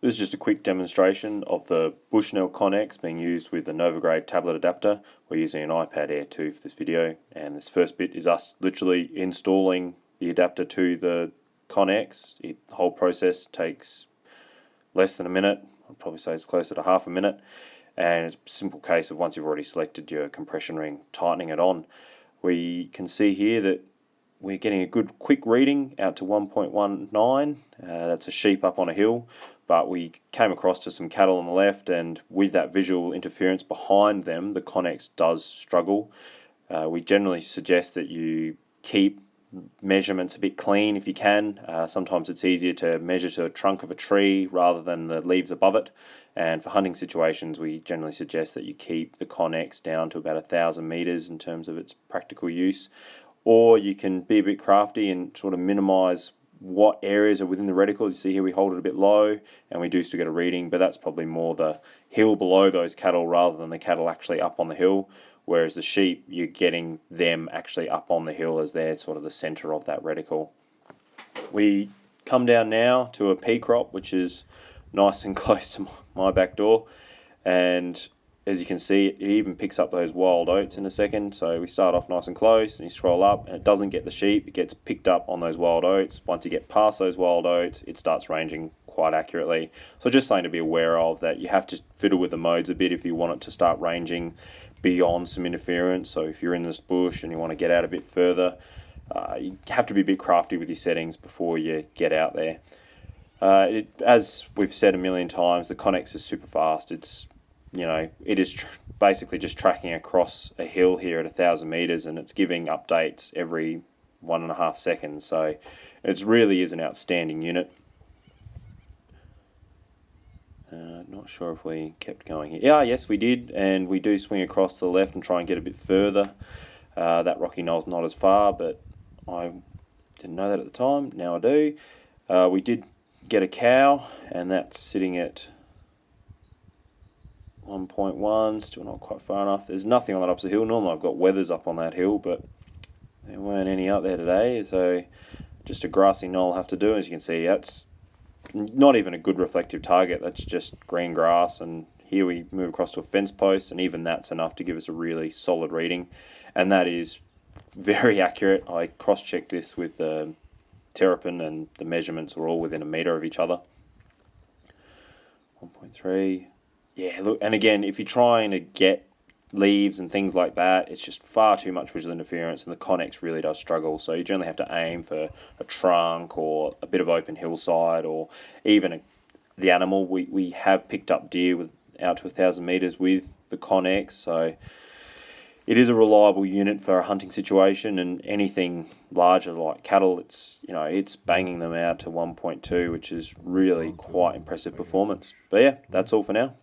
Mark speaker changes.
Speaker 1: This is just a quick demonstration of the Bushnell CONX being used with the Novagrade tablet adapter. We're using an iPad Air 2 for this video, and this first bit is us literally installing the adapter to the CONX. The whole process takes less than a minute. I'd probably say it's closer to half a minute, and it's a simple case of once you've already selected your compression ring, tightening it on. We can see here that we're getting a good quick reading out to 1.19. That's a sheep up on a hill, but we came across to some cattle on the left, and with that visual interference behind them, the CONX does struggle. We generally suggest that you keep measurements a bit clean if you can. Sometimes it's easier to measure to a trunk of a tree rather than the leaves above it, and for hunting situations we generally suggest that you keep the CONX down to about 1,000 meters in terms of its practical use. Or you can be a bit crafty and sort of minimize what areas are within the reticles. You see here we hold it a bit low and we do still get a reading, but that's probably more the hill below those cattle rather than the cattle actually up on the hill, whereas the sheep, you're getting them actually up on the hill as they're sort of the center of that reticle. We come down now to a pea crop, which is nice and close to my back door, and as you can see, it even picks up those wild oats in a second. So we start off nice and close and you scroll up and it doesn't get the sheep, it gets picked up on those wild oats. Once you get past those wild oats, it starts ranging quite accurately. So just something to be aware of, that you have to fiddle with the modes a bit if you want it to start ranging beyond some interference. So if you're in this bush and you want to get out a bit further, you have to be a bit crafty with your settings before you get out there. As we've said a million times, the CONX is super fast. It is basically just tracking across a hill here at 1,000 meters, and it's giving updates every 1.5 seconds. So it really is an outstanding unit. Not sure if we kept going here. Yeah, yes, we did, and we do swing across to the left and try and get a bit further. That rocky knoll's not as far, but I didn't know that at the time. Now I do. We did get a cow, and that's sitting at 1.1, still not quite far enough. There's nothing on that opposite hill. Normally I've got weathers up on that hill, but there weren't any up there today, so just a grassy knoll have to do. As you can see, that's not even a good reflective target, that's just green grass, and here we move across to a fence post, and even that's enough to give us a really solid reading, and that is very accurate. I cross-checked this with the terrapin, and the measurements were all within a meter of each other. 1.3. Yeah, look, and again, if you're trying to get leaves and things like that, it's just far too much visual interference, and the CONX really does struggle. So you generally have to aim for a trunk or a bit of open hillside, or even the animal. We have picked up deer out to 1,000 meters with the CONX, so it is a reliable unit for a hunting situation, and anything larger like cattle, it's banging them out to 1.2, which is really quite impressive performance. But yeah, that's all for now.